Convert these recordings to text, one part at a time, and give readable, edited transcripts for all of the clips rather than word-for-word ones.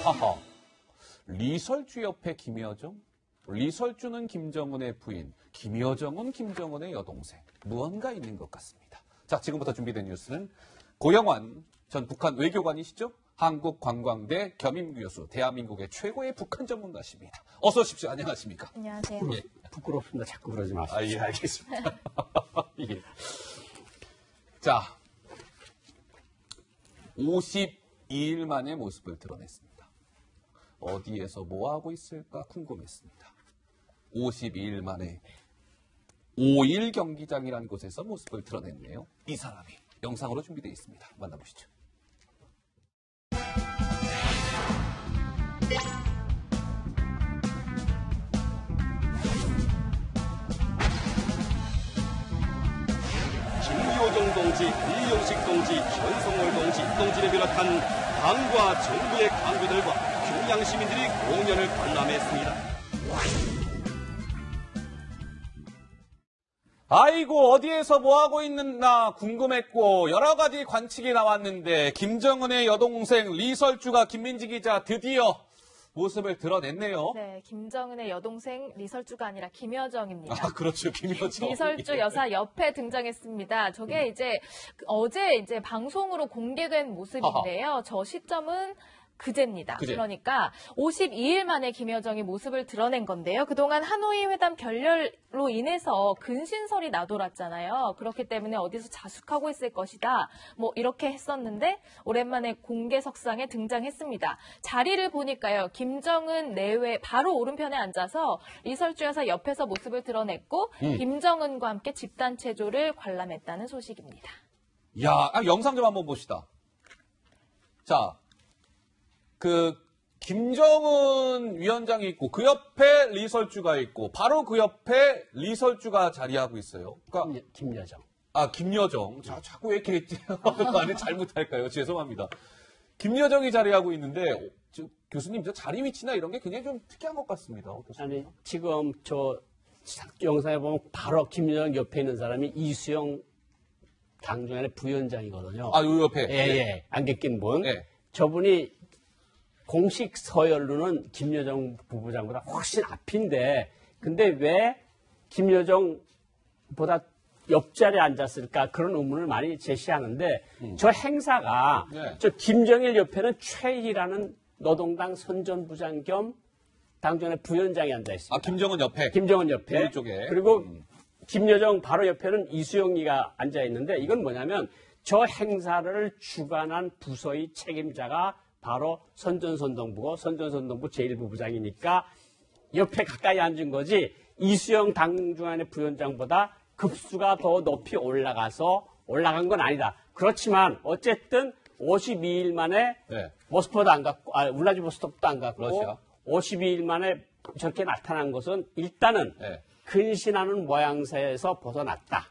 하하. 리설주 옆에 김여정? 리설주는 김정은의 부인, 김여정은 김정은의 여동생. 무언가 있는 것 같습니다. 자, 지금부터 준비된 뉴스는 고영환 전 북한 외교관이시죠? 한국관광대 겸임 교수, 대한민국의 최고의 북한 전문가십니다. 어서 오십시오. 안녕하십니까? 안녕하세요. 예. 부끄럽습니다. 자꾸 그러지 마세요. 예, 알겠습니다. 예. 자, 52일 만에 모습을 드러냈습니다. 어디에서 뭐 하고 있을까 궁금했습니다. 52일 만에 5일 경기장이라는 곳에서 모습을 드러냈네요. 이 사람이 영상으로 준비되어 있습니다. 만나보시죠. 김여정 동지, 이영식 동지, 전성월 동지를 비롯한 당과 정부의 관계들과 평양 시민들이 공연을 관람했습니다. 아이고 어디에서 뭐하고 있는가 궁금했고 여러 가지 관측이 나왔는데 김정은의 여동생 리설주가 김민지 기자 드디어 모습을 드러냈네요. 네, 김정은의 여동생 리설주가 아니라 김여정입니다. 아, 그렇죠. 김여정. 리설주 여사 옆에 등장했습니다. 저게 이제 어제 방송으로 공개된 모습인데요. 저 시점은 그제입니다. 그제. 그러니까 52일 만에 김여정이 모습을 드러낸 건데요. 그동안 하노이 회담 결렬로 인해서 근신설이 나돌았잖아요. 그렇기 때문에 어디서 자숙하고 있을 것이다. 뭐 이렇게 했었는데 오랜만에 공개석상에 등장했습니다. 자리를 보니까요. 김정은 내외 바로 오른편에 앉아서 리설주 여사 옆에서 모습을 드러냈고 김정은과 함께 집단 체조를 관람했다는 소식입니다. 야, 영상 좀 한번 봅시다. 자, 김정은 위원장이 있고 그 옆에 리설주가 있고 바로 그 옆에 리설주가 자리하고 있어요. 그러니까 김여정. 아, 김여정. 자꾸 왜 이렇게 말을 잘못할까요? 죄송합니다. 김여정이 자리하고 있는데 교수님 저 자리 위치나 이런 게 굉장히 좀 특이한 것 같습니다. 아니 지금 저 영상에 보면 바로 김여정 옆에 있는 사람이 이수영 당중안의 부위원장이거든요. 아, 요 옆에. 예. 안개 낀 분. 예. 저분이 공식 서열로는 김여정 부부장보다 훨씬 앞인데 근데 왜 김여정보다 옆자리에 앉았을까 그런 의문을 많이 제시하는데 저 행사가 네. 저 김정일 옆에는 최희라는 노동당 선전부장 겸 당전의 부위원장이 앉아 있습니다. 아, 김정은 옆에. 김정은 옆에. 오른쪽에. 그리고 김여정 바로 옆에는 이수영이가 앉아 있는데 이건 뭐냐면 저 행사를 주관한 부서의 책임자가 바로 선전선동부고 선전선동부 제1부부장이니까 옆에 가까이 앉은 거지 이수영 당중안의 부위원장보다 급수가 더 높이 올라간 건 아니다. 그렇지만 어쨌든 52일 만에 네. 모스크바도 안 갔고 울라디보스톡도 안 갔고 러시아. 52일 만에 저렇게 나타난 것은 일단은 네. 근신하는 모양새에서 벗어났다.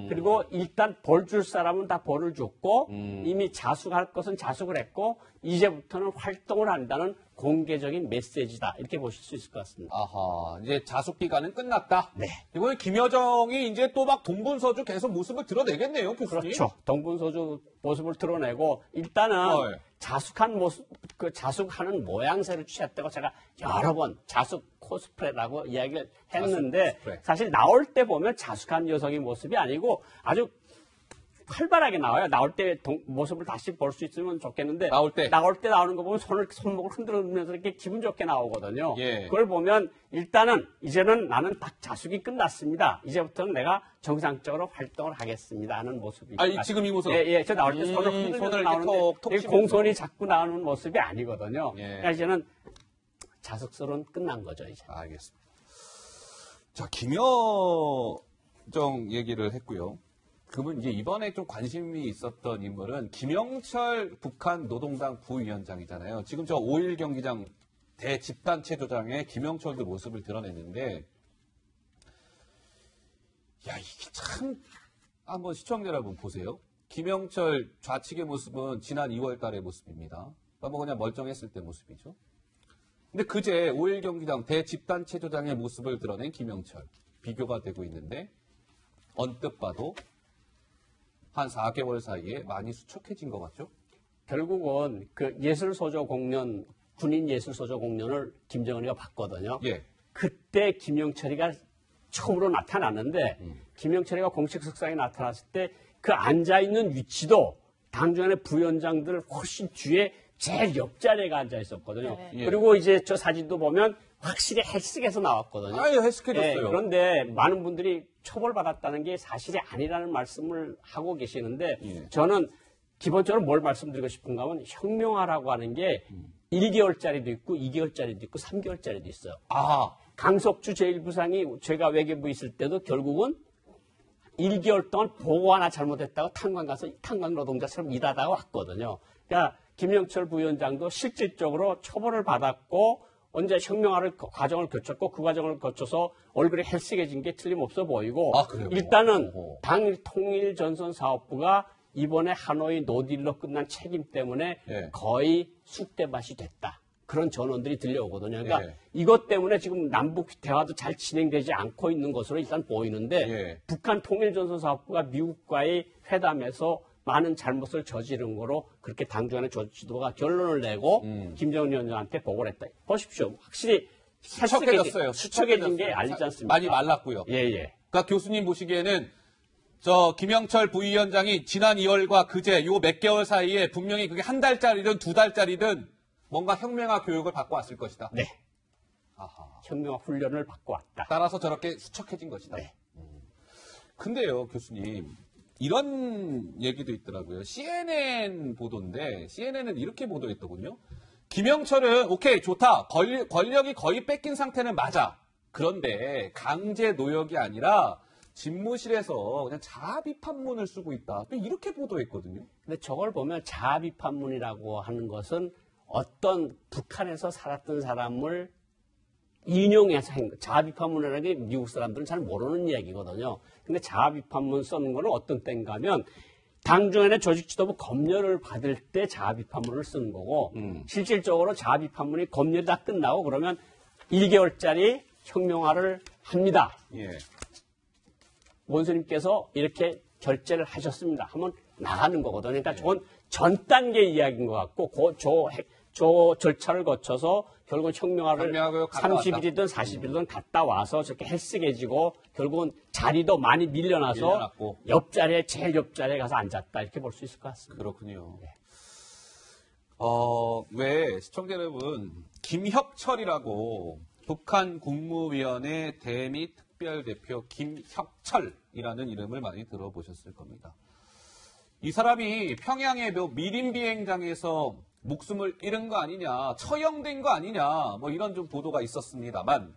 그리고 일단 벌 줄 사람은 다 벌을 줬고 이미 자숙할 것은 자숙을 했고 이제부터는 활동을 한다는 공개적인 메시지다. 이렇게 보실 수 있을 것 같습니다. 아하, 이제 자숙 기간은 끝났다. 네. 이번에 김여정이 이제 또 막 동분서주 계속 모습을 드러내겠네요, 교수님. 그렇죠. 동분서주 모습을 드러내고 일단은 네. 자숙한 모습, 그 자숙하는 모양새를 취했다고 제가 여러 번 자숙 코스프레라고 이야기를 했는데 자숙 코스프레. 사실 나올 때 보면 자숙한 여성의 모습이 아니고 아주 활발하게 나와요. 나올 때 모습을 다시 볼 수 있으면 좋겠는데 나올 때 나오는 거 보면 손목을 흔들면서 이렇게 기분 좋게 나오거든요. 예. 그걸 보면 일단은 이제는 나는 딱 자숙이 끝났습니다. 이제부터는 내가 정상적으로 활동을 하겠습니다 하는 모습이. 지금 이 모습. 예. 저 나올 때 손을 흔들면서 손을 이렇게 나오는데 톡 이게 공손이 자꾸 나오는 모습이 아니거든요. 예. 그러니까 이제는 자숙설은 끝난 거죠 이제. 알겠습니다. 자, 김여정 얘기를 했고요. 그분 이제 이번에 좀 관심이 있었던 인물은 김영철 북한 노동당 부위원장이잖아요. 지금 저 5일 경기장 대집단 체조장에 김영철도 모습을 드러냈는데, 야, 이게 참, 한번 시청자 여러분 보세요. 김영철 좌측의 모습은 지난 2월 달의 모습입니다. 뭐 그냥 멀쩡했을 때 모습이죠. 근데 그제 5일 경기장 대집단 체조장의 모습을 드러낸 김영철. 비교가 되고 있는데, 언뜻 봐도 한 4개월 사이에 많이 수척해진 것 같죠? 결국은 그 예술소조 공연 군인 예술소조 공연을 김정은이가 봤거든요. 예. 그때 김영철이가 처음으로 나타났는데 김영철이가 공식 석상에 나타났을 때 그 앉아있는 위치도 당중안의 부위원장들 훨씬 뒤에 제일 옆자리에 앉아 있었거든요. 네. 예. 그리고 이제 저 사진도 보면 확실히 헬스에서 나왔거든요. 아유, 헬스케졌어요. 그런데 많은 분들이 처벌받았다는 게 사실이 아니라는 말씀을 하고 계시는데 예. 저는 기본적으로 뭘 말씀드리고 싶은가 하면 혁명화라고 하는 게 1개월짜리도 있고 2개월짜리도 있고 3개월짜리도 있어요. 아, 강석주 제1부상이 제가 외교부에 있을 때도 결국은 1개월 동안 보고 하나 잘못했다고 탄광 가서 탄광 노동자처럼 일하다가 왔거든요. 그러니까 김영철 부위원장도 실질적으로 처벌을 받았고 언제 혁명화를 과정을 거쳤고 그 과정을 거쳐서 얼굴이 헬스해진 게 틀림없어 보이고 아, 그래요? 일단은 어허. 당일 통일전선사업부가 이번에 하노이 노딜로 끝난 책임 때문에 예. 거의 쑥대밭이 됐다. 그런 전원들이 들려오거든요. 그러니까 예. 이것 때문에 지금 남북 대화도 잘 진행되지 않고 있는 것으로 일단 보이는데 예. 북한 통일전선사업부가 미국과의 회담에서 많은 잘못을 저지른 거로 그렇게 당주간의 지도가 결론을 내고 김정은 위원장한테 보고를 했다. 보십시오. 확실히 수척해졌어요. 수척해진 게 알리지 않습니까? 많이 말랐고요. 예. 그러니까 교수님 보시기에는 저 김영철 부위원장이 지난 2월과 그제 요 몇 개월 사이에 분명히 그게 한 달짜리든 두 달짜리든 뭔가 혁명화 교육을 받고 왔을 것이다. 네. 아하. 혁명화 훈련을 받고 왔다. 따라서 저렇게 수척해진 것이다. 네. 근데요, 교수님. 이런 얘기도 있더라고요. CNN 보도인데 CNN은 이렇게 보도했더군요. 김영철은 오케이 좋다. 권력이 거의 뺏긴 상태는 맞아. 그런데 강제 노역이 아니라 집무실에서 그냥 자아 비판문을 쓰고 있다. 또 이렇게 보도했거든요. 근데 저걸 보면 자아 비판문이라고 하는 것은 어떤 북한에서 살았던 사람을 인용해서 한 거. 자아 비판문이라는 게 미국 사람들은 잘 모르는 이야기거든요. 근데 자아 비판문 쓰는 거는 어떤 때인가 하면 당중안의 조직 지도부 검열을 받을 때 자아 비판문을 쓰는 거고 실질적으로 자아 비판문이 검열이 다 끝나고 그러면 1개월짜리 혁명화를 합니다. 예. 원수님께서 이렇게 결재를 하셨습니다. 하면 나가는 거거든요. 그러니까 저건 전 단계 이야기인 것 같고 저 절차를 거쳐서 결국은 혁명화를 혁명하고 갔다 30일이든 40일이든 갔다 와서 저렇게 헬스게지고 결국은 자리도 많이 밀려나서 밀려났고. 옆자리에 제일 옆자리에 가서 앉았다 이렇게 볼 수 있을 것 같습니다. 그렇군요. 왜 시청자 여러분 김혁철이라고 북한 국무위원회 대미 특별대표 김혁철이라는 이름을 많이 들어보셨을 겁니다. 이 사람이 평양의 미림 비행장에서 목숨을 잃은 거 아니냐, 처형된 거 아니냐, 뭐 이런 좀 보도가 있었습니다만,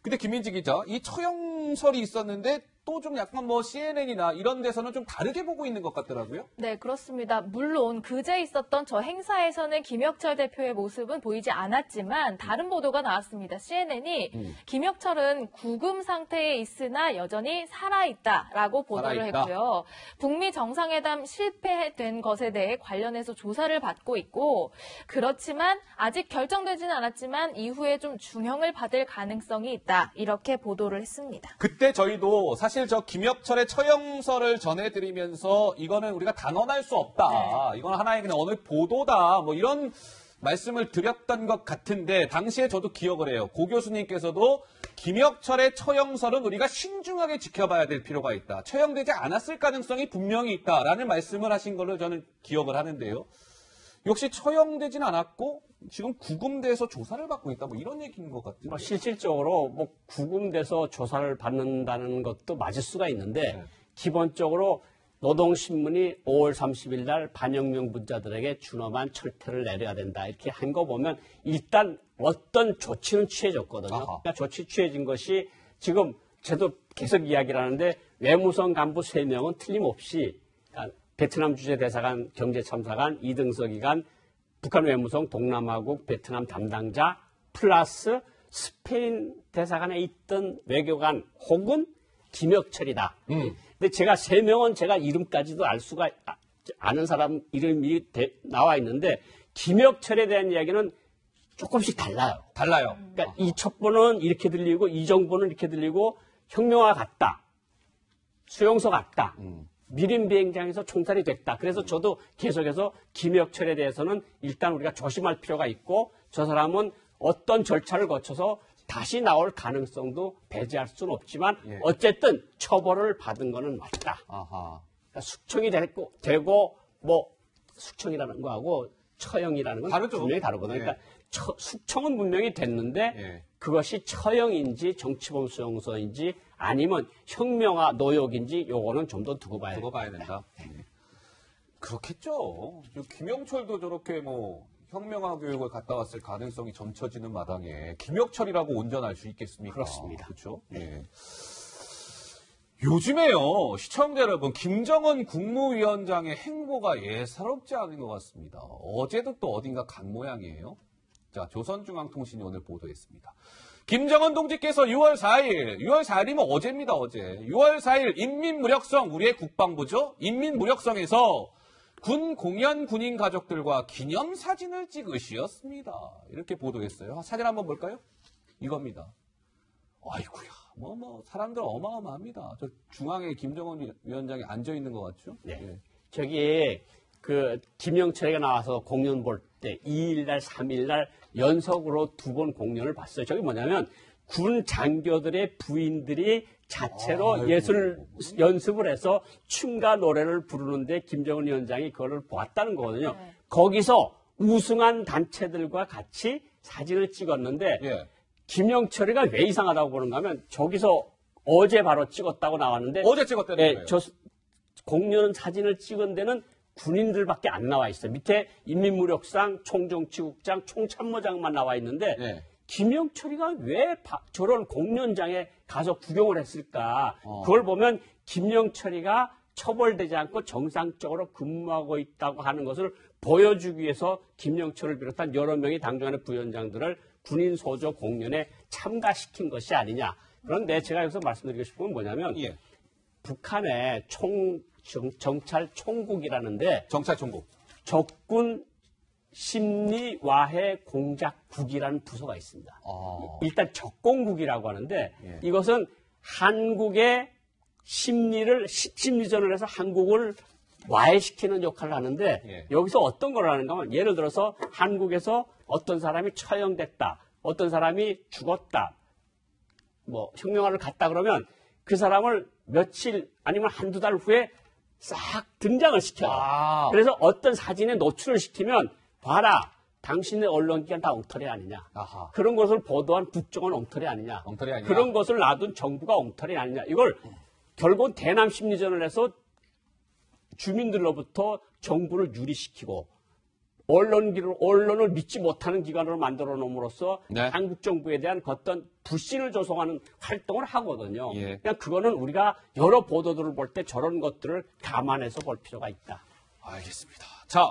근데 김민지 기자, 이 처형설이 있었는데 또 좀 약간 뭐 CNN이나 이런 데서는 좀 다르게 보고 있는 것 같더라고요. 네, 그렇습니다. 물론 그제 있었던 저 행사에서는 김혁철 대표의 모습은 보이지 않았지만 다른 보도가 나왔습니다. CNN이 김혁철은 구금 상태에 있으나 여전히 살아있다라고 보도를 살아있다. 했고요. 북미 정상회담 실패된 것에 대해 관련해서 조사를 받고 있고 그렇지만 아직 결정되지는 않았지만 이후에 좀 중형을 받을 가능성이 있다. 이렇게 보도를 했습니다. 그때 저희도 사실 저 김혁철의 처형설을 전해드리면서 이거는 우리가 단언할 수 없다. 이건 하나의 그냥 어느 보도다. 뭐 이런 말씀을 드렸던 것 같은데 당시에 저도 기억을 해요. 고 교수님께서도 김혁철의 처형설은 우리가 신중하게 지켜봐야 될 필요가 있다. 처형되지 않았을 가능성이 분명히 있다라는 말씀을 하신 걸로 저는 기억을 하는데요. 역시 처형되진 않았고 지금 구금돼서 조사를 받고 있다. 뭐 이런 얘기인 것 같은데. 뭐 실질적으로 뭐 구금돼서 조사를 받는다는 것도 맞을 수가 있는데 기본적으로 노동신문이 5월 30일 날 반혁명 분자들에게 준엄한 철퇴를 내려야 된다. 이렇게 한 거 보면 일단 어떤 조치는 취해졌거든요. 아하. 그러니까 조치 취해진 것이 지금 저도 계속 이야기를 하는데 외무성 간부 3명은 틀림없이 베트남 주재대사관 경제참사관 이등석이관 북한 외무성 동남아국 베트남 담당자 플러스 스페인 대사관에 있던 외교관 혹은 김혁철이다. 근데 제가 3명은 제가 이름까지도 알 수가 아는 사람 이름이 나와 있는데 김혁철에 대한 이야기는 조금씩 달라요. 달라요. 그러니까 이 첩보는 이렇게 들리고 이 정보는 이렇게 들리고 혁명화 같다. 수용소 같다. 미림 비행장에서 총살이 됐다. 그래서 저도 계속해서 김혁철에 대해서는 일단 우리가 조심할 필요가 있고 저 사람은 어떤 절차를 거쳐서 다시 나올 가능성도 배제할 수는 없지만 예. 어쨌든 처벌을 받은 거는 맞다. 아하. 그러니까 숙청이 되고 뭐 숙청이라는 거하고 처형이라는 건 다르죠. 분명히 다르거든요. 그러니까 숙청은 분명히 됐는데 예. 그것이 처형인지 정치범 수용소인지 아니면 혁명화 노역인지 요거는 좀 더 두고 봐야 두고 돼요. 봐야 된다. 그렇겠죠. 김영철도 저렇게 뭐 혁명화 교육을 갔다 왔을 가능성이 점쳐지는 마당에 김혁철이라고 온전할 수 있겠습니까? 그렇습니다. 그렇죠. 예. 요즘에요, 시청자 여러분, 김정은 국무위원장의 행보가 예사롭지 않은 것 같습니다. 어제도 또 어딘가 간 모양이에요. 자, 조선중앙통신이 오늘 보도했습니다. 김정은 동지께서 6월 4일이면 어제입니다, 어제. 6월 4일 인민무력성, 우리의 국방부죠? 인민무력성에서 군 공연 군인 가족들과 기념사진을 찍으시었습니다. 이렇게 보도했어요. 사진 한번 볼까요? 이겁니다. 아이고야, 사람들 어마어마합니다. 저 중앙에 김정은 위원장이 앉아있는 것 같죠? 네. 예. 저기 그 김영철이가 나와서 공연 볼 때 2일날 3일날 연속으로 2번 공연을 봤어요. 저기 뭐냐면 군 장교들의 부인들이 자체로 예술 연습을 해서 춤과 노래를 부르는데 김정은 위원장이 그걸 보았다는 거거든요. 네. 거기서 우승한 단체들과 같이 사진을 찍었는데 예. 김영철이가 왜 이상하다고 보는가 하면 저기서 어제 바로 찍었다고 나왔는데 어제 찍었다는 거예요. 저 공연 사진을 찍은 데는 군인들밖에 안 나와 있어요. 밑에 인민무력상, 총정치국장, 총참모장만 나와 있는데 예. 김영철이가 왜 저런 공연장에 가서 구경을 했을까? 그걸 보면 김영철이가 처벌되지 않고 정상적으로 근무하고 있다고 하는 것을 보여주기 위해서 김영철을 비롯한 여러 명의 당정안의 부위원장들을 군인 소조 공연에 참가시킨 것이 아니냐. 그런데 제가 여기서 말씀드리고 싶은 건 뭐냐면 예. 북한의 정찰 총국이라는데 정찰총국. 적군 심리 와해 공작국이라는 부서가 있습니다. 일단 적공국이라고 하는데 예. 이것은 한국의 심리전을 해서 한국을 와해시키는 역할을 하는데 예. 여기서 어떤 걸 하는가 하면 예를 들어서 한국에서 어떤 사람이 처형됐다. 어떤 사람이 죽었다. 뭐 혁명화를 갔다 그러면 그 사람을 며칠 아니면 한두 달 후에 싹 등장을 시켜요. 아. 그래서 어떤 사진에 노출을 시키면 봐라. 당신의 언론기관 다 엉터리 아니냐. 아하. 그런 것을 보도한 국정은 엉터리 아니냐. 엉터리 아니냐. 그런 것을 놔둔 정부가 엉터리 아니냐. 이걸 결국은 대남 심리전을 해서 주민들로부터 정부를 유리시키고 언론을 믿지 못하는 기관으로 만들어 놓음으로써 네. 한국 정부에 대한 어떤 불신을 조성하는 활동을 하거든요. 예. 그냥 그거는 우리가 여러 보도들을 볼 때 저런 것들을 감안해서 볼 필요가 있다. 알겠습니다. 자.